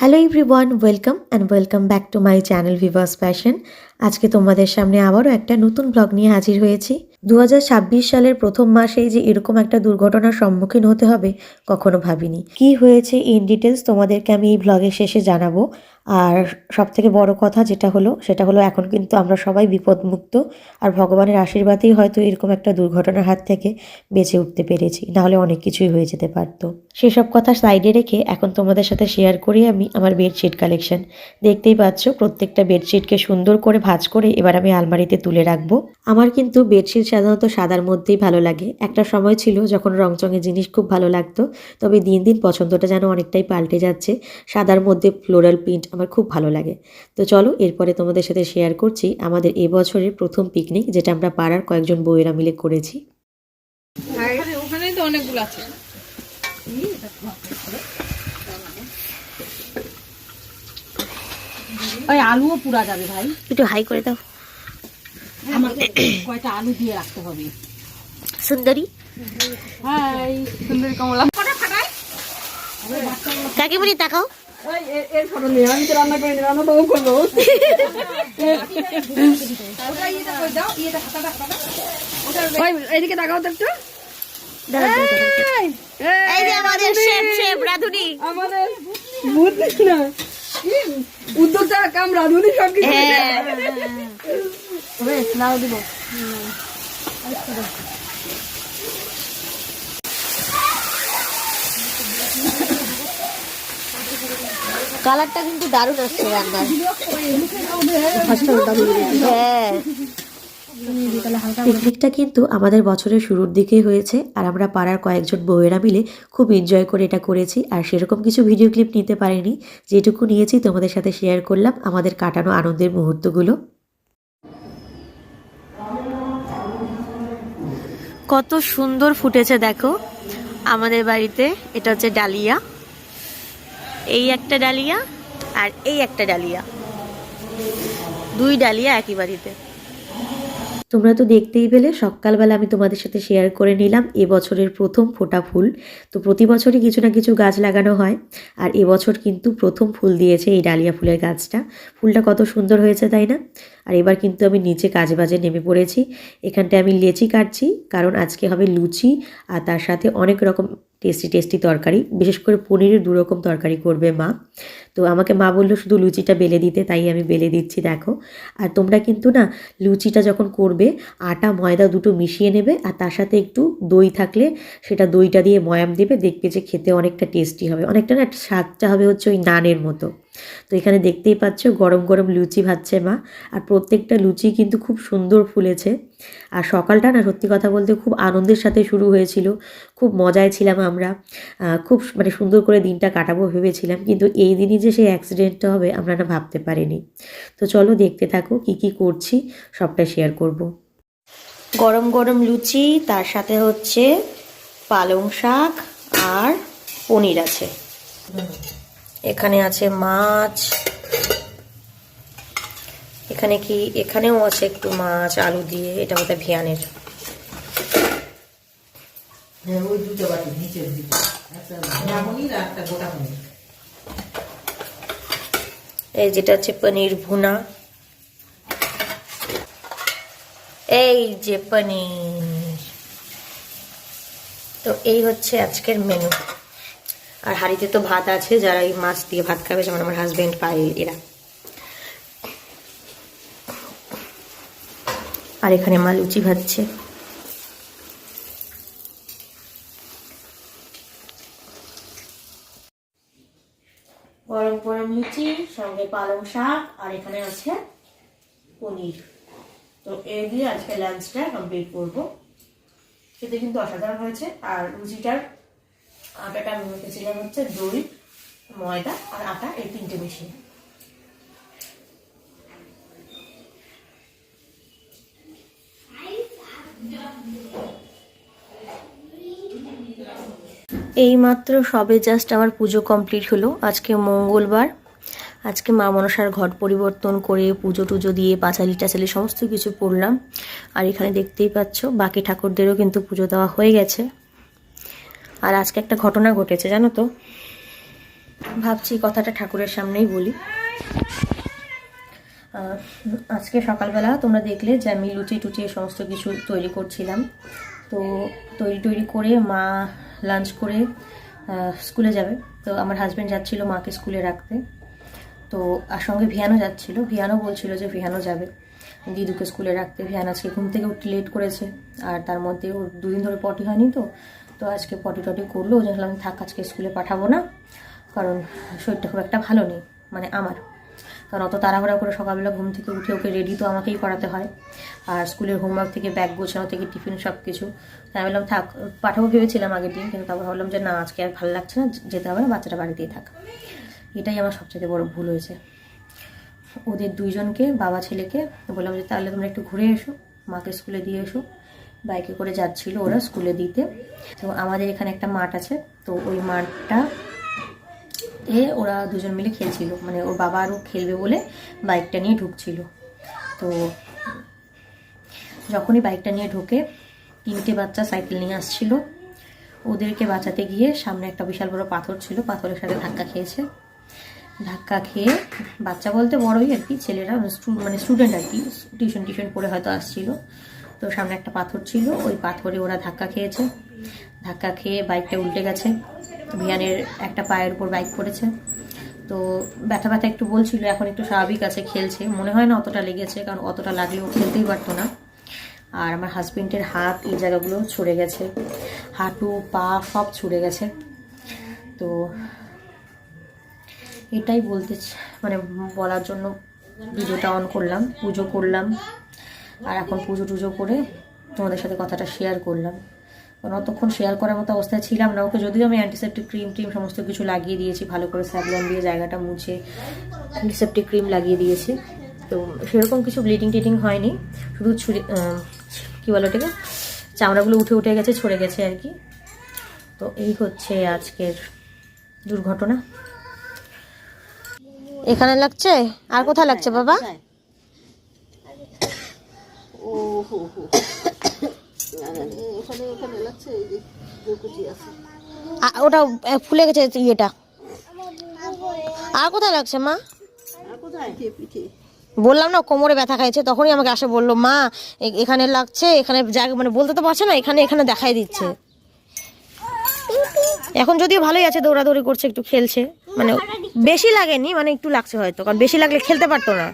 Hello everyone, welcome back to my channel Vivas fashion. আজকে তোমাদের সামনে আবারও একটা নতুন ব্লগ নিয়ে হাজির হয়েছি। 2026 সালের প্রথম মাসেই যে এরকম একটা দুর্ঘটনার সম্মুখীন হতে হবে কখনো ভাবিনি। কি হয়েছে ইন ডিটেলস তোমাদেরকে আমি এই ব্লগের শেষে জানাবো। আর সব থেকে বড় কথা সেটা হলো এখন কিন্তু আমরা সবাই বিপদমুক্ত, আর ভগবানের আশীর্বাদেই হয়তো এরকম একটা দুর্ঘটনার হাত থেকে বেঁচে উঠতে পেরেছি, নাহলে অনেক কিছুই হয়ে যেতে পারতো। সেসব কথা সাইডে রেখে এখন তোমাদের সাথে শেয়ার করি আমি আমার বেডশিট কালেকশন। দেখতেই পাচ্ছ প্রত্যেকটা বেডশিটকে সুন্দর করে ভাঁজ করে এবার আমি আলমারিতে তুলে রাখবো। আমার কিন্তু বেডশিট সাধারণত সাদার মধ্যেই ভালো লাগে। একটা সময় ছিল যখন রংচঙের জিনিস খুব ভালো লাগতো, তবে দিন দিন পছন্দটা যেন অনেকটাই পাল্টে যাচ্ছে। সাদার মধ্যে ফ্লোরাল প্রিন্ট আমার খুব ভালো লাগে। তো চলো এরপরে তোমাদের সাথে শেয়ার করছি আমাদের এবছরের প্রথম পিকনিক, যেটা আমরা পাড়ার কয়েকজন বউয়েরা মিলে করেছি। ওখানেই তো অনেকগুলো আছে। ওই আলুও পুরা যাবে ভাই, একটু হাই করে দাও। আমাকে কয়টা আলু দিয়ে রাখতে হবে। সুন্দরী হাই সুন্দরী কমলা কাকিমণি তাকাও। এর ফটো নিয়ে আমি তো রান্না করে রান্না তো করবো। এইদিকে তাকাও তো একটু। এই যে আমাদের শেফ রাধুনি। আমাদের বুঝলিস না উদ্যোক্তা কাম রাধুনি সব কিছু নাও দিব। কালারটা কিন্তু দারুণ আসছে রান্নার। হ্যাঁ, পিকনিকটা কিন্তু আমাদের বছরের শুরুর দিকেই হয়েছে, আর আমরা পাড়ার কয়েকজন বউয়েরা মিলে খুব এনজয় করে এটা করেছি। আর সেরকম কিছু ভিডিও ক্লিপ নিতে পারিনি, যেটুকু নিয়েছি তোমাদের সাথে শেয়ার করলাম আমাদের কাটানো আনন্দের মুহূর্তগুলো। কত সুন্দর ফুটেছে দেখো আমাদের বাড়িতে। এটা হচ্ছে ডালিয়া, এই একটা ডালিয়া আর এই একটা ডালিয়া, দুই ডালিয়া একই বাড়িতে। তোমরা তো দেখতেই পেলে, সকালবেলা আমি তোমাদের সাথে শেয়ার করে নিলাম এবছরের প্রথম ফোটা ফুল। তো প্রতি বছরই কিছু না কিছু গাছ লাগানো হয়, আর এবছর কিন্তু প্রথম ফুল দিয়েছে এই ডালিয়া ফুলের গাছটা। ফুলটা কত সুন্দর হয়েছে তাই না? আর এবার কিন্তু আমি নিচে কাজবাজে নেমে পড়েছি। এখানটায় আমি লেচি কাটছি, কারণ আজকে হবে লুচি আর তার সাথে অনেক রকম টেস্টি তরকারি, বিশেষ করে পনিরের 2 রকম তরকারি করবে মা। তো আমাকে মা বললো শুধু লুচিটা বেলে দিতে, তাই আমি বেলে দিচ্ছি দেখো। আর তোমরা কিন্তু না লুচিটা যখন করবে আটা ময়দা দুটো মিশিয়ে নেবে, আর তার সাথে একটু দই থাকলে সেটা দইটা দিয়ে ময়াম দেবে, দেখবে যে খেতে অনেকটা টেস্টি হবে, অনেকটা না স্বাদটা হবে হচ্ছে ওই নানের মতো। তো এখানে দেখতেই পাচ্ছ গরম গরম লুচি ভাজছে মা, আর প্রত্যেকটা লুচি কিন্তু খুব সুন্দর ফুলেছে। আর সকালটা না সত্যি কথা বলতে খুব আনন্দের সাথে শুরু হয়েছিল, খুব মজায় ছিলাম আমরা, খুব সুন্দর করে দিনটা কাটাবো ভেবেছিলাম, কিন্তু এই দিনই যে সেই অ্যাক্সিডেন্টটা হবে আমরা না ভাবতে পারিনি। তো চলো দেখতে থাকো কি করছি, সবটা শেয়ার করব। গরম গরম লুচি, তার সাথে হচ্ছে পালং শাক আর পনির আছে, এখানে আছে মাছ, এখানেও আছে একটু মাছ আলু দিয়ে, এটা বোধহয় ভিয়ানের। এই যেটা হচ্ছে পনির ভুনা, এই যে পনির। তো এই হচ্ছে আজকের মেনু। আর হাঁড়িতে তো ভাত আছে, যারা এই মাছ দিয়ে ভাত খাবে, যেমন আমার হাজবেন্ড পায়েল এরা। আর এখানে মা লুচি ভাজছে। গরম গরম লুচি সঙ্গে পালং শাক, আর এখানে আছে পনির। তো এই দিয়ে আজকে লাঞ্চটা কমপ্লিট করবো। খেতে কিন্তু অসাধারণ হয়েছে। আর লুচিটার আটাটা আমি মেখেছিলাম হচ্ছে দই ময়দা আর আটা, এই 3টে মিশিয়ে। এইমাত্র সবে জাস্ট আমার পুজো কমপ্লিট হলো। আজকে মঙ্গলবার, আজকে মা মনসার ঘট পরিবর্তন করে পুজো টুজো দিয়ে পাঁচালি টাচালি সমস্ত কিছু পড়লাম। আর এখানে দেখতেই পাচ্ছ বাকি ঠাকুরদেরও কিন্তু পুজো দেওয়া হয়ে গেছে। আর আজকে একটা ঘটনা ঘটেছে জানো তো, ভাবছি কথাটা ঠাকুরের সামনেই বলি। আজকে সকালবেলা তোমরা দেখলে যে আমি লুচি টুচি সমস্ত কিছু তৈরি করছিলাম। তো তৈরি করে মা লাঞ্চ করে স্কুলে যাবে। তো আমার হাজব্যান্ড যাচ্ছিল মাকে স্কুলে রাখতে। তো আর সঙ্গে ভিয়ানও যাচ্ছিল। ভিয়ানও বলছিল যে ভিয়ানও যাবে দিদুকে স্কুলে রাখতে। ভিয়ান আজকে ঘুম থেকে উঠতে লেট করেছে, আর তার মধ্যে ওর 2 দিন ধরে পটি হয়নি। তো আজকে পটি টটি করলো। ওই জন্য আমি থাক, আজকে স্কুলে পাঠাবো না, কারণ শরীরটা খুব একটা ভালো নেই, মানে আমার। কারণ অত তাড়াহুড়া করে সকালবেলা ঘুম থেকে উঠে ওকে রেডি তো আমাকেই করাতে হয়, আর স্কুলের হোমওয়ার্ক থেকে ব্যাগ গোছানো থেকে টিফিন সব কিছু। তাই আমি বললাম থাক, পাঠাবো ভেবেছিলাম আগের দিন, কিন্তু তারপর ভাবলাম যে না, আজকে আর ভালো লাগছে না, যেতে হবে না, বাচ্চাটা বাড়িতেই থাক। এটাই আমার সবচেয়ে বড় ভুল হয়েছে। ওদের 2 জনকে, বাবা ছেলেকে বললাম যে তাহলে তোমরা একটু ঘুরে এসো, মাকে স্কুলে দিয়ে এসো। বাইকে করে যাচ্ছিল ওরা স্কুলে দিতে। তো আমাদের এখানে একটা মাঠ আছে, তো ওই মাঠটা ওরা 2 জন মিলে খেলছিল, মানে ওর বাবা আরও খেলবে বলে বাইকটা নিয়ে ঢুকছিল। তো যখনই বাইকটা নিয়ে ঢোকে, 3টে বাচ্চা সাইকেল নিয়ে আসছিল। ওদেরকে বাঁচাতে গিয়ে সামনে একটা বিশাল বড় পাথর ছিল, পাথরের সাথে ধাক্কা খেয়েছে। ধাক্কা খেয়ে, বাচ্চা বলতে বড়ই আর কি, ছেলেরা মানে স্টুডেন্ট আর কি, টিউশন পড়ে হয়তো আসছিল। তো সামনে একটা পাথর ছিল, ওই পাথরে ওরা ধাক্কা খেয়েছে। ধাক্কা খেয়ে বাইকটা উল্টে গেছে। ভিয়ানের একটা পায়ের উপর বাইক পড়েছে। তো ব্যথা একটু বলছিল, এখন একটু স্বাভাবিক আছে, খেলছে। মনে হয় না অতটা লেগেছে, কারণ অতটা লাগলেও খেলতেই পারতো না। আর আমার হাজবেন্ডের হাত, এই জায়গাগুলো ছুড়ে গেছে, হাঁটু পা সব ছুড়ে গেছে। তো এটাই মানে বলার জন্য ভিডিওটা অন করলাম। পুজো করলাম, আর এখন পুজো টুজো করে তোমাদের সাথে কথাটা শেয়ার করলাম। কারণ অতক্ষণ শেয়ার করার মতো অবস্থায় ছিলাম না। ওকে যদিও আমি অ্যান্টিসেপ্টিক ক্রিম সমস্ত কিছু লাগিয়ে দিয়েছি, ভালো করে স্যাভলন দিয়ে জায়গাটা মুছে অ্যান্টিসেপ্টিক ক্রিম লাগিয়ে দিয়েছি। তো সেরকম কিছু ব্লিডিং হয়নি, শুধু কী বলো ওটাকে, চামড়াগুলো উঠে গেছে, ছড়ে গেছে আর কি। তো এই হচ্ছে আজকের দুর্ঘটনা। এখানে লাগছে, আর কোথায় লাগছে বাবা? ওটা ফুলে গেছে ইয়েটা। আর কোথায় লাগছে মা? বললাম না কোমরে ব্যথা খাইছে, তখনই আমাকে আসে বললো মা এখানে লাগছে, এখানে জায়গা, মানে বলতে তো পারছে না, এখানে দেখাই দিচ্ছে। এখন যদিও ভালোই আছে, দৌড়াদৌড়ি করছে, একটু খেলছে, মানে বেশি লাগেনি, মানে একটু লাগছে হয়তো, কারণ বেশি লাগলে খেলতে পারতো না।